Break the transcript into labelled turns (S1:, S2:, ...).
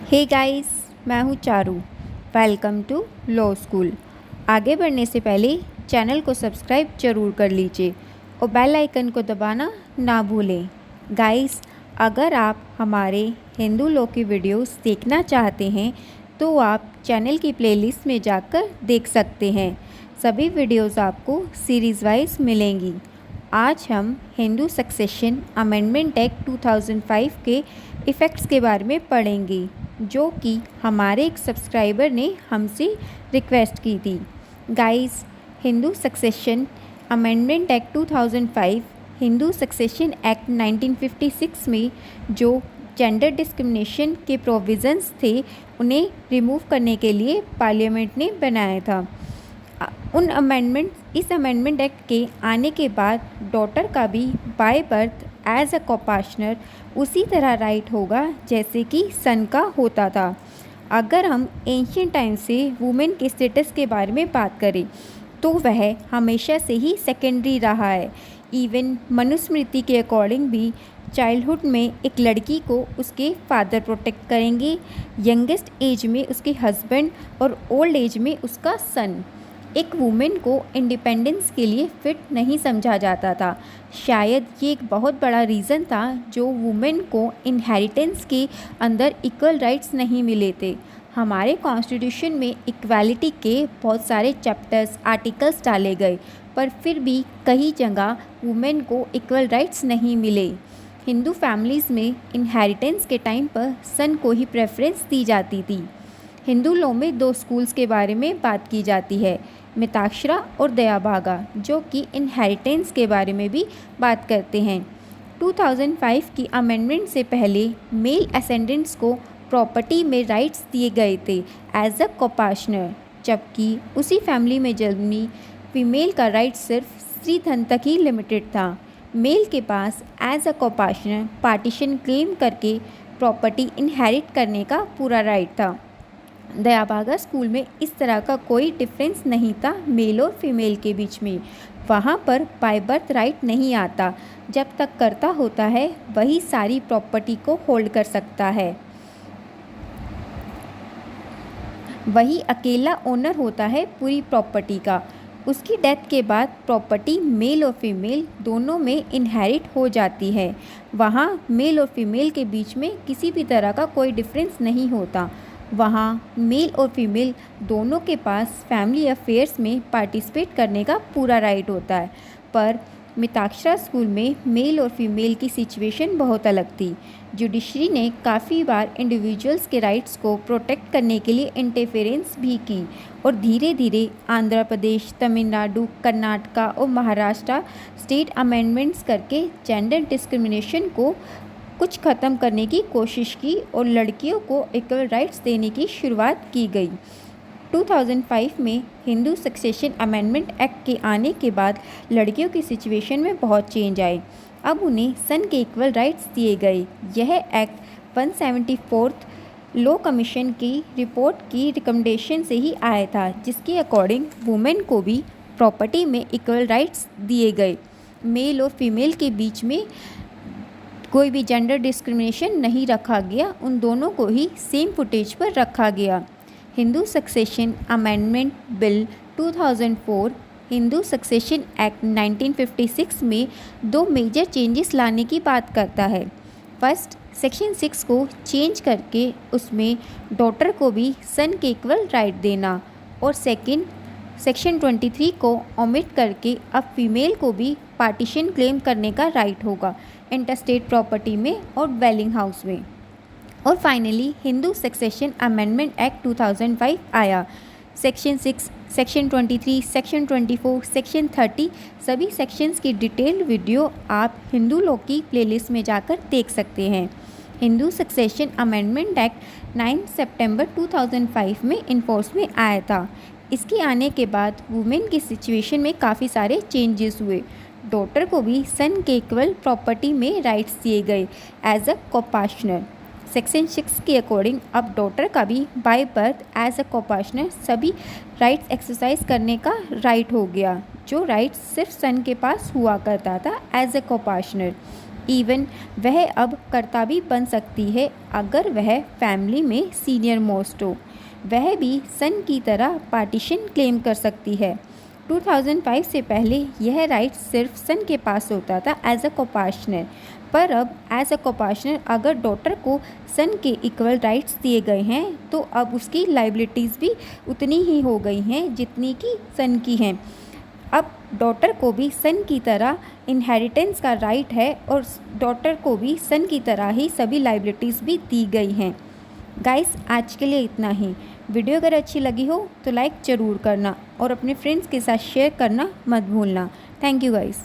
S1: हे guys, मैं हूँ Charu. Welcome to law school. आगे बढ़ने से पहले चैनल को सब्सक्राइब जरूर कर लीजिए और बेल आइकन को दबाना ना भूलें। गाइस, अगर आप हमारे हिंदू लॉ की वीडियोस देखना चाहते हैं तो आप चैनल की प्लेलिस्ट में जाकर देख सकते हैं। सभी वीडियोस आपको सीरीज़ वाइज मिलेंगी। आज हम हिंदू सक्सेशन अमेंडमेंट एक्ट 2005 के इफ़ेक्ट्स के बारे में पढ़ेंगे, जो कि हमारे एक सब्सक्राइबर ने हमसे रिक्वेस्ट की थी। Guys, Hindu succession amendment act 2005 Hindu succession act 1956 में जो जेंडर डिस्क्रिमिनेशन के प्रोविज़न्स थे उन्हें रिमूव करने के लिए पार्लियामेंट ने बनाया था। इस अमेंडमेंट एक्ट के आने के बाद डॉटर का भी बाय बर्थ एज अ कोपार्टनर उसी तरह राइट होगा जैसे कि सन का होता था। अगर हम एंशियंट टाइम से वुमेन के स्टेटस के बारे में बात करें तो वह हमेशा से ही सेकेंडरी रहा है। इवन मनुस्मृति के अकॉर्डिंग भी चाइल्डहुड में एक लड़की को उसके फादर प्रोटेक्ट करेंगे, यंगेस्ट एज में उसके हस्बैंड और ओल्ड एज में उसका सन। एक वुमेन को इंडिपेंडेंस के लिए फिट नहीं समझा जाता था। शायद ये एक बहुत बड़ा रीज़न था जो वुमेन को इनहेरिटेंस के अंदर इक्वल राइट्स नहीं मिले थे। हमारे कॉन्स्टिट्यूशन में इक्वालिटी के बहुत सारे चैप्टर्स आर्टिकल्स डाले गए, पर फिर भी कई जगह वुमेन को इक्वल राइट्स नहीं मिले। हिंदू फैमिलीज़ में इनहेरिटेंस के टाइम पर सन को ही प्रेफरेंस दी जाती थी। हिंदू लॉ में दो स्कूल्स के बारे में बात की जाती है, मिताक्षरा और दयाभागा, जो कि इनहेरिटेंस के बारे में भी बात करते हैं। 2005 की अमेंडमेंट से पहले मेल असेंडेंट्स को प्रॉपर्टी में राइट्स दिए गए थे एज अ कोपार्टनर, जबकि उसी फैमिली में जन्मी फीमेल का राइट सिर्फ स्त्री धन तक ही लिमिटेड था। मेल के पास एज अ कोपार्टनर पार्टीशन क्लेम करके प्रॉपर्टी इनहेरिट करने का पूरा राइट था। दयाभागा स्कूल में इस तरह का कोई डिफरेंस नहीं था मेल और फीमेल के बीच में। वहाँ पर बाय बर्थ राइट नहीं आता। जब तक कर्ता होता है वही सारी प्रॉपर्टी को होल्ड कर सकता है, वही अकेला ओनर होता है पूरी प्रॉपर्टी का। उसकी डेथ के बाद प्रॉपर्टी मेल और फीमेल दोनों में इनहेरिट हो जाती है। वहाँ मेल और फीमेल के बीच में किसी भी तरह का कोई डिफरेंस नहीं होता। वहाँ मेल और फीमेल दोनों के पास फैमिली अफेयर्स में पार्टिसिपेट करने का पूरा राइट होता है। पर मिताक्षरा स्कूल में मेल और फीमेल की सिचुएशन बहुत अलग थी। जुडिशरी ने काफ़ी बार इंडिविजुअल्स के राइट्स को प्रोटेक्ट करने के लिए इंटरफेरेंस भी की और धीरे धीरे आंध्र प्रदेश, तमिलनाडु, कर्नाटका और महाराष्ट्र स्टेट अमेंडमेंट्स करके जेंडर डिस्क्रिमिनेशन को कुछ ख़त्म करने की कोशिश की और लड़कियों को इक्वल राइट्स देने की शुरुआत की गई। 2005 में हिंदू सक्सेशन अमेंडमेंट एक्ट के आने के बाद लड़कियों की सिचुएशन में बहुत चेंज आए। अब उन्हें सन के इक्वल राइट्स दिए गए। यह एक्ट 174th लॉ कमीशन की रिपोर्ट की रिकमेंडेशन से ही आया था, जिसके अकॉर्डिंग वुमेन को भी प्रॉपर्टी में इक्वल राइट्स दिए गए। मेल और फीमेल के बीच में कोई भी जेंडर डिस्क्रिमिनेशन नहीं रखा गया, उन दोनों को ही सेम फुटेज पर रखा गया। Hindu succession amendment bill 2004 Hindu succession act 1956 में दो मेजर चेंजेस लाने की बात करता है। फर्स्ट, सेक्शन 6 को चेंज करके उसमें डॉटर को भी सन के इक्वल राइट देना, और सेकंड, सेक्शन 23 को ओमिट करके अब फीमेल को भी पार्टीशन क्लेम करने का राइट होगा इंटरस्टेट प्रॉपर्टी में और ड्वेलिंग हाउस में। और finally Hindu succession amendment act 2005 आया। सेक्शन 6, सेक्शन 23, सेक्शन 24, सेक्शन 30 सभी सेक्शंस की डिटेल्ड वीडियो आप हिंदू लॉ की प्लेलिस्ट में जाकर देख सकते हैं। हिंदू सक्सेशन अमेंडमेंट एक्ट 9 सितंबर 2005 में इन्फोर्स में आया था। इसके आने के बाद वुमेन की सिचुएशन में काफ़ी सारे चेंजेस हुए। डॉटर को भी सन के इक्वल प्रॉपर्टी में राइट्स दिए गए एज अ कोपार्टनर। सेक्शन 6 के अकॉर्डिंग अब डॉटर का भी बाय बर्थ एज अ कोपार्टनर सभी राइट्स एक्सरसाइज करने का राइट हो गया, जो राइट्स सिर्फ सन के पास हुआ करता था एज अ कोपार्टनर। इवन वह अब कर्ता भी बन सकती है अगर वह फैमिली में सीनियर मोस्ट हो। वह भी सन की तरह पार्टीशन क्लेम कर सकती है। 2005 से पहले यह राइट सिर्फ सन के पास होता था एज अ कोपार्टनर, पर अब एज अ कोपार्टनर अगर डॉटर को सन के इक्वल राइट्स दिए गए हैं तो अब उसकी लाइबिलिटीज़ भी उतनी ही हो गई हैं जितनी कि सन की हैं। अब डॉटर को भी सन की तरह इनहेरिटेंस का राइट है और डॉटर को भी सन की तरह ही सभी लाइबिलिटीज़ भी दी गई हैं। गाइस, आज के लिए इतना ही। वीडियो अगर अच्छी लगी हो तो लाइक ज़रूर करना और अपने फ्रेंड्स के साथ शेयर करना मत भूलना। Thank you guys.